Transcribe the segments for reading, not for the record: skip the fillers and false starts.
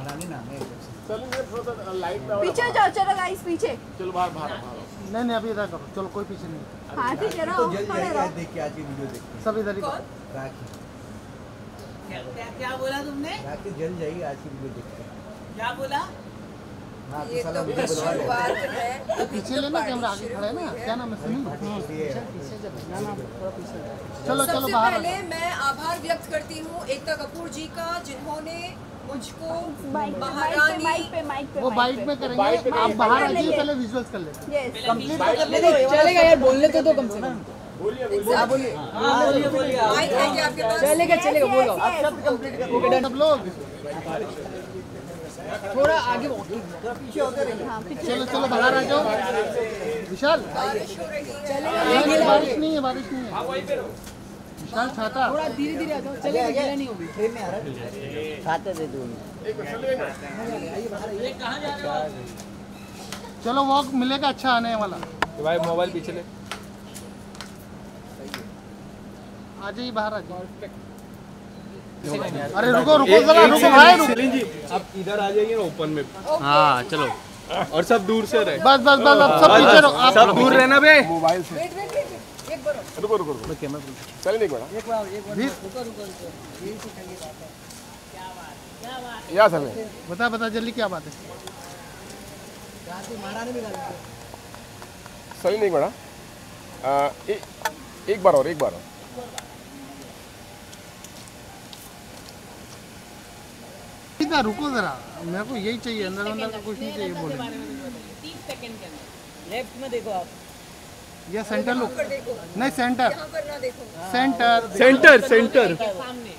महारानी नाम है। पीछे जाओ, चलो गाइस पीछे। चलो बाहर बाहर। नहीं अभी इधर करो, चलो कोई पीछे नहीं। हाँ पीछे रहो, तो जल्दी खड़े जाएगा, रहो। देख के आज की वीडियो देख के। सब इधर ही कौन? राखी क्या बोला तुमने? राखी जल जाएगी आज की वीडियो देख के। क्या बोला? हाँ ये साला तो वीडियो बनवा ले। शुरुआत है। पीछे लेना कैमरा, आगे खड़ा है ना। क्या नाम है सुनील? चलो चलो सबसे बाहर। पहले मैं आभार व्यक्त करती हूँ एकता कपूर जी का, जिन्होंने मुझको महारानी वो बाइट में करेंगे, आप बाहर आइए, पहले विजुअल्स कर लेते हैं। चलेगा यार, बोलने तो दो कम से कम। बोलिए माइक है क्या आपके पास? चलेगा बोलो। सब लोग थोड़ा आगे चलो चलो बाहर आ जाओ। विशाल बारिश हो रही है। नहीं, बारिश नहीं है, बारिश नहीं है। विशाल छाता। थोड़ा धीरे धीरे आ जाओ, चलेगा, गीला नहीं होगी। ट्रेन में आ रहा है। खाते दे दूँ। चलो वॉक मिलेगा अच्छा आने वाला। भाई मोबाइल पीछे ले। आ जाइए बाहर आ जाइए। अरे रुको जरा, रुको भाई रुको। सेलिन जी आप इधर आ जाइए ना ओपन में। हाँ चलो। और सब दूर से रहे। बस अब सब पीछे रहो। आप सब दूर रहना बे। मोबाइल से वेट एक बार रुको सेलिन एक बार या समय बता जल्दी क्या बात है। सेलिन एक बार एक बार और सीधा रुको जरा, मेरे को यही चाहिए, अंदर का कुछ नहीं चाहिए। बोले 30 सेकंड के अंदर लेफ्ट में देखो आप। ये सेंटर लुक नहीं, सेंटर यहाँ पर ना देखो। सेंटर सामने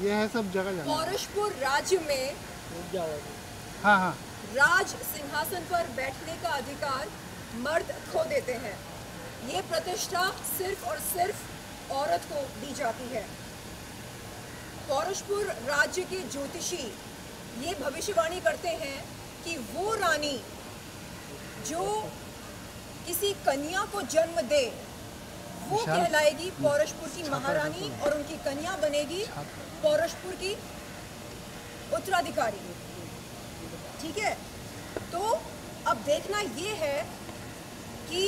ये है सब जगह जाना। पौरुषपुर राज्य में हाँ राज सिंहासन पर बैठने का अधिकार मर्द खो देते हैं। ये प्रतिष्ठा सिर्फ और सिर्फ औरत को दी जाती है। पौरुषपुर राज्य के ज्योतिषी ये भविष्यवाणी करते हैं कि वो रानी जो किसी कन्या को जन्म दे वो कहलाएगी पौरुषपुर की महारानी और उनकी कन्या बनेगी पौरुषपुर की उत्तराधिकारी। ठीक है, तो अब देखना ये है कि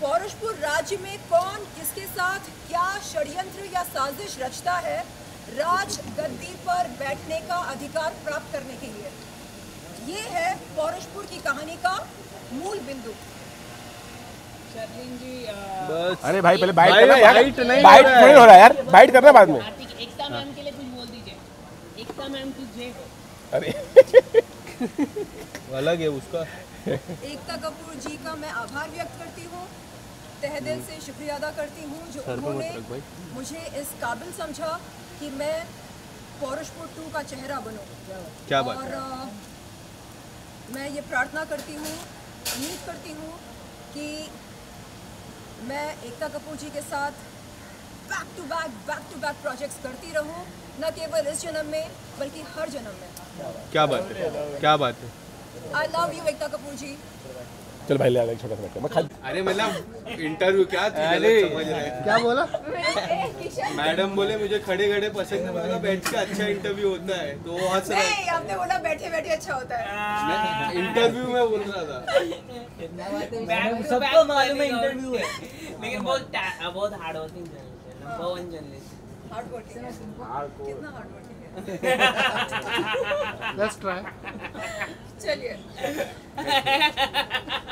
पौरुषपुर राज्य में कौन किसके साथ क्या षड्यंत्र या साजिश रचता है राज गद्दी पर बैठने का अधिकार प्राप्त करने के लिए। ये है पौरुषपुर की कहानी का मूल बिंदु। शर्लिन जी अरे भाई पहले बाइट करना यार। बाइट नहीं हो रहा यार, बाइट करना बाद में। एकता मैम के लिए कुछ बोल दीजिए। एकता मैम कुछ जे हो। अरे अलग है उसका। एकता कपूर जी का मैं आभार व्यक्त करती हूँ, तहे दिल से शुक्रिया अदा करती हूँ जो उन्होंने मुझे इस काबिल समझा कि मैं पौरुषपुर 2 का चेहरा बनूं। क्या बात और मैं ये प्रार्थना करती हूँ, उम्मीद करती हूँ कि मैं एकता कपूर जी के साथ बैक टू बैक प्रोजेक्ट्स करती रहूँ, न केवल इस जन्म में बल्कि हर जन्म में। क्या बात है। I love you Ekta Kapoor जी। चल भाई ले आ छोटा सा मैं खा। अरे मतलब इंटरव्यू क्या थी, गलत समझ रहे हैं। क्या बोला? मैडम बोले मुझे खड़े पसंद है, मैंने कहा बैठ के अच्छा इंटरव्यू होता है, तो वो हंस रहे। नहीं, आपने बोला बैठे अच्छा होता है। इंटरव्यू में बोल रहा था। सबको मालूम है इंटरव्यू है, लेकिन बहुत हार्ड वर्किंग जर्नलिस्ट है, नंबर 1 जर्नलिस्ट। हार्ड वर्किंग है, कितना हार्ड वर्किंग है। Let's try. चलिए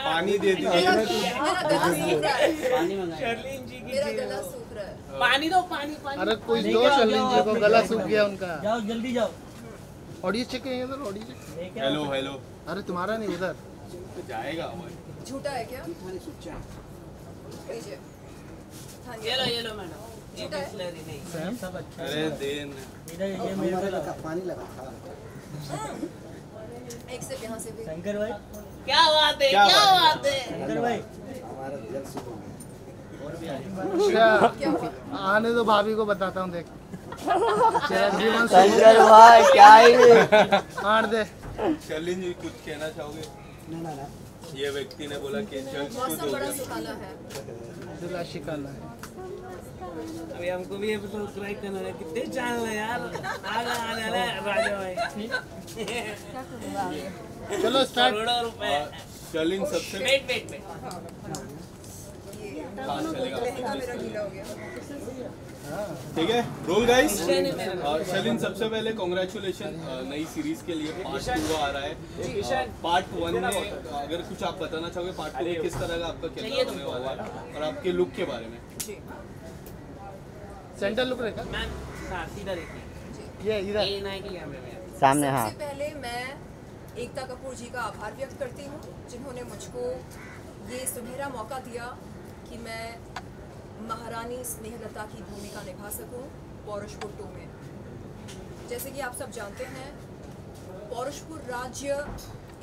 पानी दे दीजिए। मेरा गला सूख रहा है। पानी मंगाइए। शर्लिन जी की मेरा गला सूख रहा है। पानी दो, पानी। अरे कोई दो, शर्लिन जी को गला सूख गया उनका। जाओ जल्दी जाओ। ऑडियो चेक करेंगे सर, ऑडियो चेक। हेलो अरे तुम्हारा नहीं, उधर जाएगा। झूठा है क्या? लीजिए। ये लो मैडम। झूठा है? अरे देन पानी लगा था। एक से यहाँ से भी। शंकर भाई क्या बात है। शंकर भाई हमारा दिल सुख हो गया। क्या हुआ? आने दो, भाभी को बताता हूँ। देख शंकर भाई क्या ही आड़ दे। शर्लिन जी कुछ कहना चाहोगे? ना ये व्यक्ति ने बोला कि जल्द मौसम बड़ा सुहाना है। दिला शिकाना है। अभी हमको भी सब्सक्राइब करना है, कितने चैनल है यार, आगे आने वाला है राजा भाई। चलो स्टार्ट। करोड़ों रुपए। शर्लिन सबसे वेट लहंगा मेरा गीला हो गया। ठीक है, रोल गाइस। शर्लिन सबसे पहले कॉन्ग्रेचुलेशन नई सीरीज के लिए। पार्ट 2 आ रहा है। पार्ट 1 में अगर कुछ आप बताना चाहोगे, पार्ट 2 में किस तरह का आपका किरदार होने वाला है और आपके लुक के बारे में। जी सेंटर लुक रहेगा। मैम सीधा देखिए, ये इधर ये ना कि कैमरे में सामने। हाँ, सबसे पहले मैं एकता कपूर जी का आभार व्यक्त करती हूँ, जिन्होंने मुझको ये सुनहरा मौका दिया कि मैं महारानी स्नेहलता की भूमिका निभा सकूं पौरुषपुर 2 में। जैसे कि आप सब जानते हैं, पौरुषपुर राज्य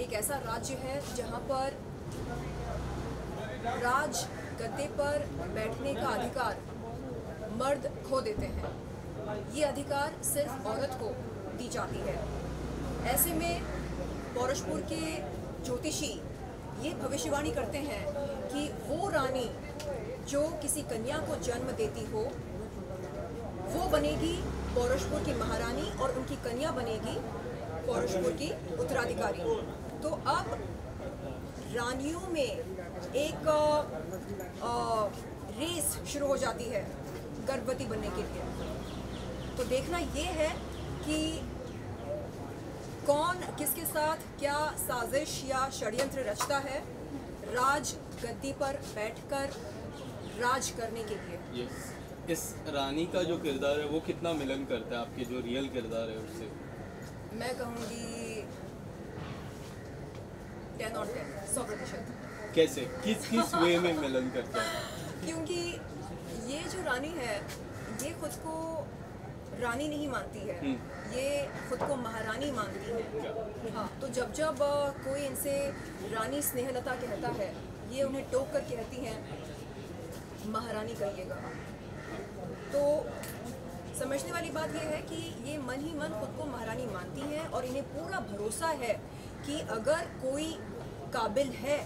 एक ऐसा राज्य है जहां पर राज गद्दे पर बैठने का अधिकार मर्द खो देते हैं। ये अधिकार सिर्फ औरत को दी जाती है। ऐसे में पौरुषपुर के ज्योतिषी ये भविष्यवाणी करते हैं कि वो रानी जो किसी कन्या को जन्म देती हो, वो बनेगी पौरुषपुर की महारानी और उनकी कन्या बनेगी पौरुषपुर की उत्तराधिकारी। तो अब रानियों में एक रेस शुरू हो जाती है गर्भवती बनने के लिए। तो देखना ये है कि कौन किसके साथ क्या साजिश या षड्यंत्र रचता है राज गद्दी पर बैठकर राज करने के लिए। यस, इस रानी का जो किरदार है वो कितना मिलन करता है आपके जो रियल किरदार है उससे? मैं कहूँगी 10 on 10, 100%। कैसे, किस वे में मिलन करता है? क्योंकि ये जो रानी है ये खुद को रानी नहीं मानती है, ये खुद को महारानी मानती है। हाँ, तो जब जब कोई इनसे रानी स्नेहलता कहता है, ये उन्हें टोक कर कहती हैं महारानी कहिएगा। तो समझने वाली बात यह है कि ये मन ही मन खुद को महारानी मानती हैं और इन्हें पूरा भरोसा है कि अगर कोई काबिल है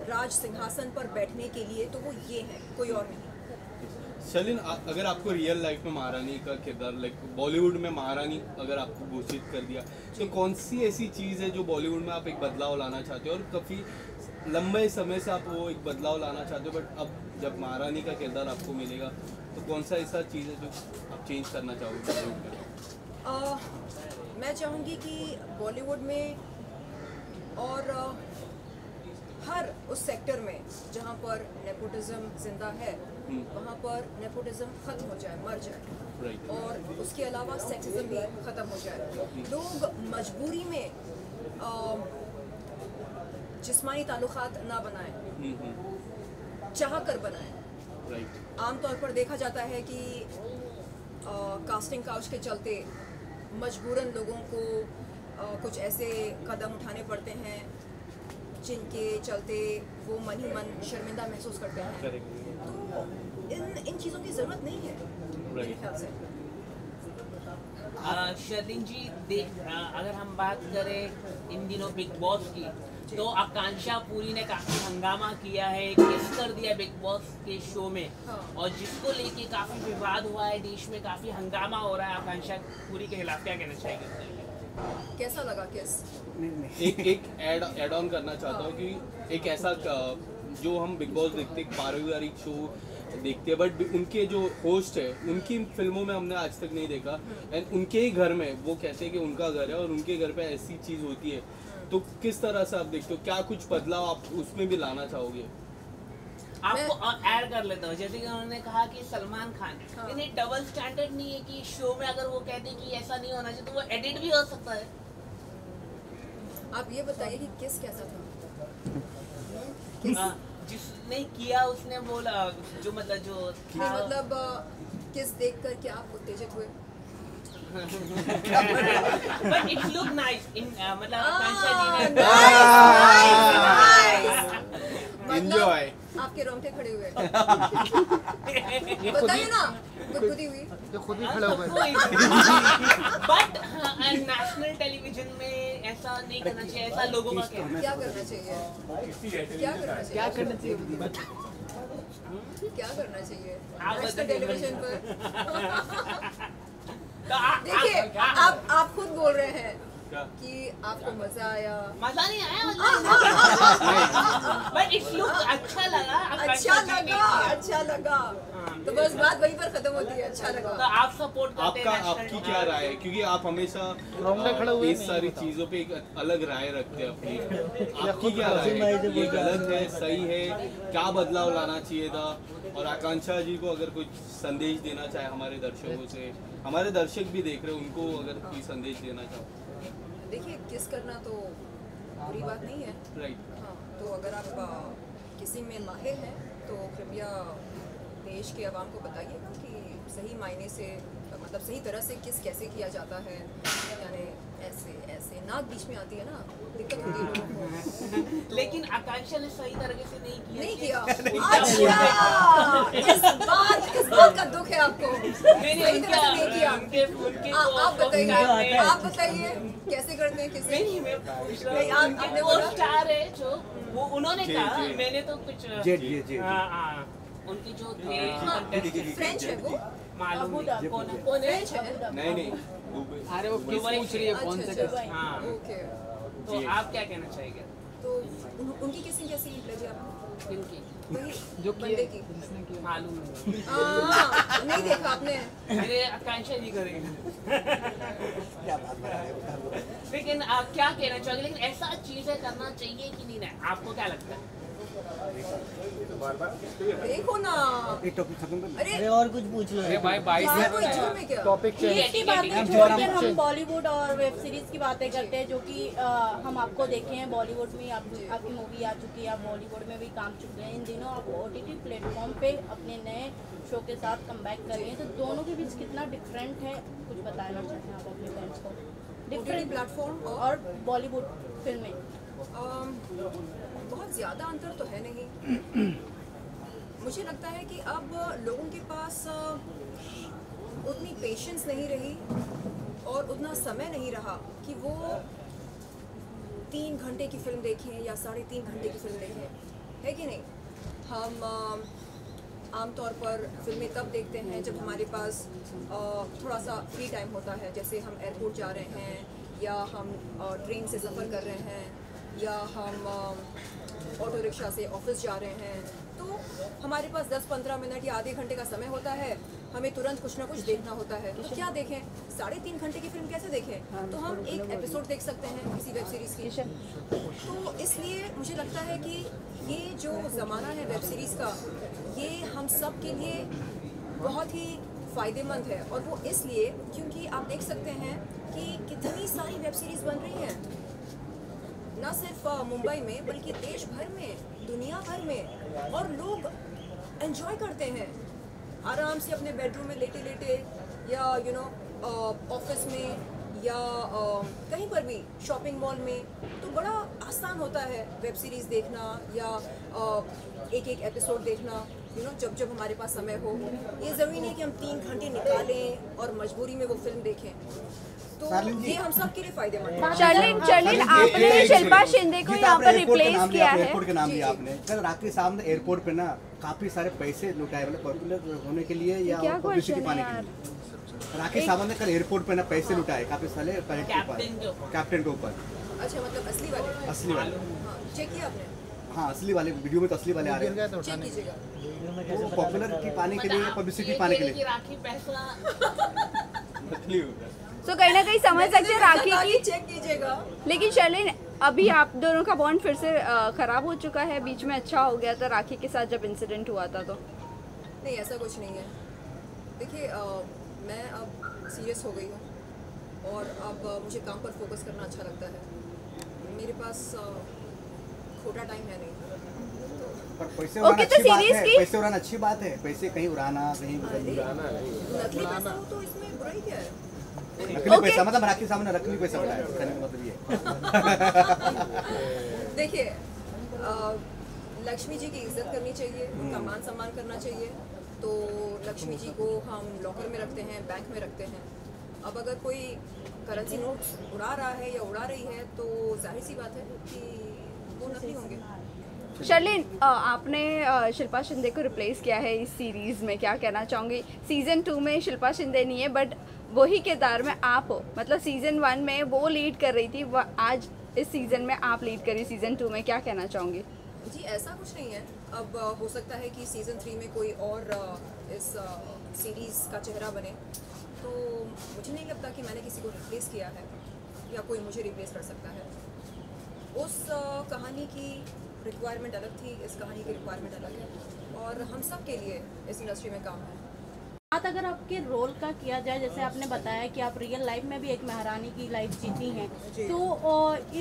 राज सिंहासन पर बैठने के लिए तो वो ये है, कोई और नहीं। शर्लिन, अगर आपको रियल लाइफ में महारानी का किरदार, लाइक बॉलीवुड में महारानी अगर आपको घोषित कर दिया, तो कौन सी ऐसी चीज़ है जो बॉलीवुड में आप एक बदलाव लाना चाहते हो? और काफ़ी लंबे समय से आप वो एक बदलाव लाना चाहते हो, बट अब जब महारानी का किरदार आपको मिलेगा तो कौन सा ऐसा चीज़ है जो आप चेंज करना चाहोगे बॉलीवुड में? मैं चाहूँगी कि बॉलीवुड में और हर उस सेक्टर में जहाँ पर नेपोटिज्म जिंदा है वहाँ पर नेपोटिज्म खत्म हो जाए, मर जाए। और उसके अलावा सेक्सिज्म भी खत्म हो जाए। लोग मजबूरी में जिस्मानी ताल्लुकात ना बनाएं, चाह कर बनाएं। आमतौर पर देखा जाता है कि कास्टिंग काउच के चलते मजबूरन लोगों को कुछ ऐसे कदम उठाने पड़ते हैं जिनके चलते वो मन ही मन शर्मिंदा महसूस करते हैं। तो इन चीज़ों की ज़रूरत नहीं है मेरे ख्याल से। शर्लिन जी, अगर हम बात करें इन दिनों बिग बॉस की, तो आकांक्षा पुरी ने काफी हंगामा किया है, किस कर दिया बिग बॉस के शो में। और जिसको लेके काफी विवाद हुआ है, देश में काफी हंगामा हो रहा है आकांक्षा पुरी के खिलाफ। क्या कहना चाहिए? कैसा लगा किस? एक एड ऑन करना चाहता हूँ कि एक ऐसा जो हम बिग बॉस देखते हैं, पारिवारिक शो देखते हैं, बट उनके जो होस्ट है उनकी फिल्मों में हमने आज तक नहीं देखा। एंड उनके ही घर में वो कहते हैं कि उनका घर है और उनके घर पे ऐसी चीज़ होती है। तो किस तरह से आप देखते हो, क्या कुछ बदलाव आप उसमें भी लाना चाहोगे? आपको ऐड कर लेता हूँ, जैसे कि उन्होंने कहा कि सलमान खान, इन्हें डबल स्टैंडर्ड नहीं है कि शो में अगर वो कहते हैं कि ऐसा नहीं होना चाहिए तो वो एडिट भी हो सकता है। आप ये बताइए कि किस कैसा था? जिसने किया उसने बोला जो मतलब जो था, मतलब किस देखकर क्या आप उत्तेजित हुए? but it look nice in मतलब आकांक्षा जी ने Enjoy. आपके रोंगटे खड़े हुए। बताइए ना, गुदगुदी हुई। जो खुद ही खड़े हो गए। बट नेशनल टेलीविजन में ऐसा नहीं करना चाहिए, ऐसा लोगों का क्या करना चाहिए? क्या करना चाहिए? क्या करना चाहिए? क्या करना चाहिए आप नेशनल बताइए। टेलीविजन पर? तो देखिए आप खुद बोल रहे हैं क्या? कि आपको मजा आया। मजा नहीं आया बट इट लुक अच्छा लगा। अच्छा लगा तो बस बात वहीं पर खत्म होती है। अच्छा लगा तो आप सपोर्ट करते हैं आपकी क्या राय है, क्योंकि आप हमेशा इस सारी चीजों पे एक अलग राय रखते हैं अपनी, आपकी क्या राय है? ये गलत है, सही है, क्या बदलाव लाना चाहिए था? और आकांक्षा जी को अगर कुछ संदेश देना चाहे हमारे दर्शकों से, हमारे दर्शक भी देख रहे हैं, उनको अगर कोई संदेश देना चाहो। देखिए किस करना तो बुरी बात नहीं है। राइट। हाँ तो अगर आप किसी में माहिर हैं तो कृपया देश के अवाम को बताइए कि सही मायने से मतलब सही तरह से किस कैसे किया जाता है। यानी ऐसे ऐसे नाक बीच में आती है ना, दिक्कत होती है लोगों को। लेकिन आकांक्षा ने सही तरीके से नहीं किया। अच्छा इस बात का दुख है आपको। सही तरह से नहीं किया। आप बताइए कैसे करते हैं किसी नहीं मैं पूछ रहा हूँ, आपने उनके बोला? वो स्टार है जो वो उन्होंने जी, कहा, जी। मैंने तो कुछ जी। हाँ, उनकी जो थे फ्रेंच है वो। मालूम नहीं कौन है फ्रेंच है। नहीं दुबई। अरे वो किस पूछ रही है कौन से अच्छा, हाँ ओके। तो आप क्या कहना चाहेंगे? तो उनकी किसिंग कैसी लगी आपको? किनकी? वही जो बंदे की। जिसने किया मालूम नहीं। नहीं देखा आपने? मेरे आकांक्षा जी करेंगे। क्या बात कर रहे हैं? लेकिन आप क्या कहना चाहोगे? लेकिन ऐसा चीजें करना चाहिए कि नहीं? आपको क्या लगता है? देखो ना। एक टॉपिक खत्म कर अरे और कुछ पूछ लो। क्या कोई झूम है क्या? की बातें छोड़कर हम बॉलीवुड और वेब सीरीज की बातें करते हैं जो कि हम आपको देखे हैं। बॉलीवुड में आपकी मूवी आ चुकी है, आप बॉलीवुड में भी काम चुके हैं। इन दिनों आप OTT प्लेटफॉर्म पे अपने नए शो के साथ कमबैक कर रही हैं, तो दोनों के बीच कितना डिफरेंट है कुछ बताना चाहते हैं आप अपने फैंस को? OTT प्लेटफॉर्म और बॉलीवुड फिल्में बहुत ज़्यादा अंतर तो है नहीं। मुझे लगता है कि अब लोगों के पास उतनी पेशेंस नहीं रही और उतना समय नहीं रहा कि वो 3 घंटे की फिल्म देखें या 3.5 घंटे की फिल्म देखें, है कि नहीं? हम आमतौर पर फिल्में तब देखते हैं जब हमारे पास थोड़ा सा फ्री टाइम होता है, जैसे हम एयरपोर्ट जा रहे हैं या हम ट्रेन से सफ़र कर रहे हैं या हम ऑटो रिक्शा से ऑफिस जा रहे हैं, तो हमारे पास 10-15 मिनट या आधे घंटे का समय होता है, हमें तुरंत कुछ ना कुछ देखना होता है। तो क्या देखें? 3.5 घंटे की फिल्म कैसे देखें? तो हम एक एपिसोड देख सकते हैं किसी वेब सीरीज़ की। तो इसलिए मुझे लगता है कि ये जो ज़माना है वेब सीरीज़ का, ये हम सब के लिए बहुत ही फ़ायदेमंद है। और वो इसलिए क्योंकि आप देख सकते हैं कि कितनी सारी वेब सीरीज़ बन रही हैं, न सिर्फ मुंबई में बल्कि देश भर में, दुनिया भर में, और लोग एंजॉय करते हैं आराम से अपने बेडरूम में लेटे लेटे या ऑफिस में या कहीं पर भी, शॉपिंग मॉल में। तो बड़ा आसान होता है वेब सीरीज़ देखना या एक एपिसोड देखना, जब जब हमारे पास समय हो। ये ज़रूरी नहीं कि हम 3 घंटे निकालें और मजबूरी में वो फिल्म देखें। तो ये हम सब के लिए फायदेमंद है। चर्लिन आपने शिल्पा शिंदे को यहाँ पर रिप्लेस किया है। एयरपोर्ट के नाम लिया आपने। कल राखी सावंत एयरपोर्ट पे ना काफी सारे पैसे लुटाए, मतलब पॉपुलर होने के लिए या पब्लिसिटी पाने के लिए। राखी सावंत ने कल एयरपोर्ट पे ना पैसे लुटाए काफी सारे कैप्टन के ऊपर। अच्छा, मतलब असली वाले? असली वाले, हाँ, चेक किया आपने? हाँ असली वाले वीडियो में तो असली वाले आ रहे हैं। चेक कीजिएगा। वो पॉपुलर की पाने के लिए, पब्लिसिटी पाने के लिए। राखी पैसा नकली होता है। तो कहीं ना कहीं समझ सकते हैं राखी की। चेक कीजिएगा। लेकिन शर्लिन, अभी आप दोनों का बॉन्ड फिर से खराब हो चुका है, बीच में अच्छा हो गया था राखी के साथ जब इंसिडेंट हुआ था। तो नहीं, ऐसा कुछ नहीं है। देखिए, मैं अब सीरियस हो गई हूँ और अब मुझे काम पर फोकस करना अच्छा लगता है। मेरे पास खोटा टाइम है नहीं। पर पैसे उड़ाना तो अच्छी बात सीरीज है, की पैसे उड़ाना अच्छी बात है। पैसे कहीं उड़ाना, कहीं नकली पैसा हो तो इसमें बुराई क्या है? नकली पैसा, मतलब राखी सामने नकली पैसा उड़ाया, कहने का मतलब ये। देखिए, लक्ष्मी जी की इज्जत करनी चाहिए, उनका मान सम्मान करना चाहिए। तो लक्ष्मी जी को हम लॉकर में रखते हैं, बैंक में रखते हैं। अब अगर कोई करेंसी नोट उड़ा रहा है या उड़ा रही है तो जाहिर सी बात है कि वो नकली होंगे। शर्लिन, आपने शिल्पा शिंदे को रिप्लेस किया है इस सीरीज़ में, क्या कहना चाहूँगी? सीज़न 2 में शिल्पा शिंदे नहीं है बट वही किरदार में आप हो, मतलब सीज़न 1 में वो लीड कर रही थी, आज इस सीज़न में आप लीड करी सीज़न 2 में, क्या कहना चाहूँगी? जी ऐसा कुछ नहीं है। अब हो सकता है कि सीज़न 3 में कोई और इस सीरीज़ का चेहरा बने, तो मुझे नहीं लगता कि मैंने किसी को रिप्लेस किया है या कोई मुझे रिप्लेस कर सकता है। उस कहानी की रिक्वायरमेंट अलग थी, इस कहानी की रिक्वायरमेंट अलग है और हम सब के लिए इस इंडस्ट्री में काम है। बात अगर आपके रोल का किया जाए, जैसे आपने बताया कि आप रियल लाइफ में भी एक महारानी की लाइफ जीती हैं, तो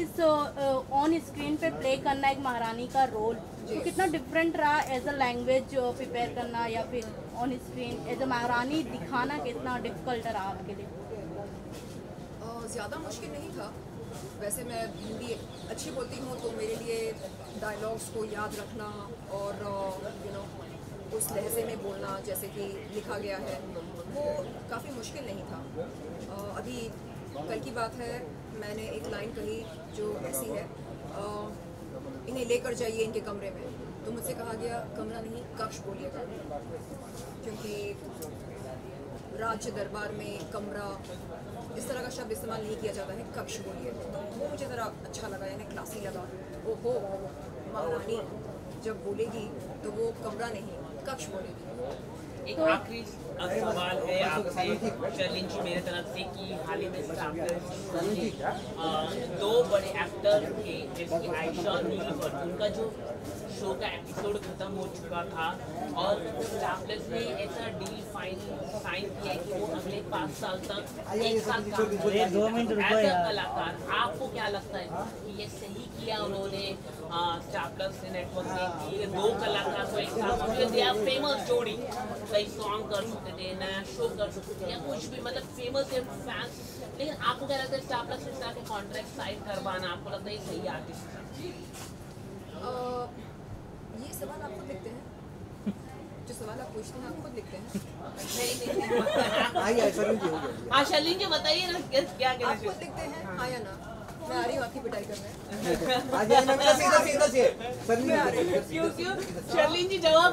इस ऑन स्क्रीन पे प्ले करना एक महारानी का रोल तो कितना डिफरेंट रहा एज अ लैंग्वेज प्रिपेयर करना या फिर ऑन स्क्रीन एज अ महारानी दिखाना कितना डिफिकल्ट रहा आपके लिए? ज़्यादा मुश्किल नहीं था। वैसे मैं हिंदी अच्छी बोलती हूँ तो मेरे लिए डायलॉग्स को याद रखना और उस लहजे में बोलना जैसे कि लिखा गया है वो काफ़ी मुश्किल नहीं था। अभी कल की बात है, मैंने एक लाइन कही जो ऐसी है, इन्हें लेकर जाइए इनके कमरे में, तो मुझसे कहा गया कमरा नहीं कक्ष बोलिएगा, क्योंकि राज्य दरबार में कमरा इस तरह का शब्द इस्तेमाल नहीं किया जाता है, कक्ष बोलिए। तो वो मुझे ज़रा अच्छा लगा, यानी क्लासी लगा। ओहो, महारानी जब बोलेगी तो वो कमरा नहीं कक्ष बोलेगी। एक आखिरी सवाल है आपसे शर्लिन जी मेरे तरफ से कि हाल ही में दो बड़े एक्टर थे जैसे कि आयशा और नीलम, उनका जो शो का एपिसोड खत्म हो चुका था और स्टार प्लस ने ऐसा डील साइन किया कि वो अगले 5 साल तक एक साथ काम करेंगे। एज अ कलाकार आपको क्या लगता है कि ये सही किया उन्होंने स्टार प्लस नेटवर्क ने कि दो कलाकार को एक साथ फेमस जोड़ी कई सॉन्ग कर सकते थे, नया शो कर सकते थे या कुछ भी, मतलब फेमस है फैंस, लेकिन आपको क्या लगता है स्टार प्लस इस तरह के कॉन्ट्रैक्ट साइन करवाना आपको लगता है ये सही आर्टिस्ट? ये सवाल आप खुद लिखते हैं, जो सवाल आप पूछते हैं आप खुद लिखते हैं। हाँ शर्लिन जी बताइए ना क्या कहना आप खुद लिखते हैं हाँ या ना? मैं आ रही हूँ आपकी पिटाई करने। क्यों शर्लिन जी जवाब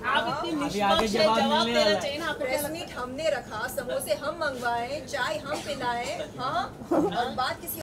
आप इतनी निष्पक्ष है, जवाब देना चाहिए ना आपको। प्रेस मीट हमने रखा, समोसे हम मंगवाए, चाय हम पिलाए, हाँ, और बात किसी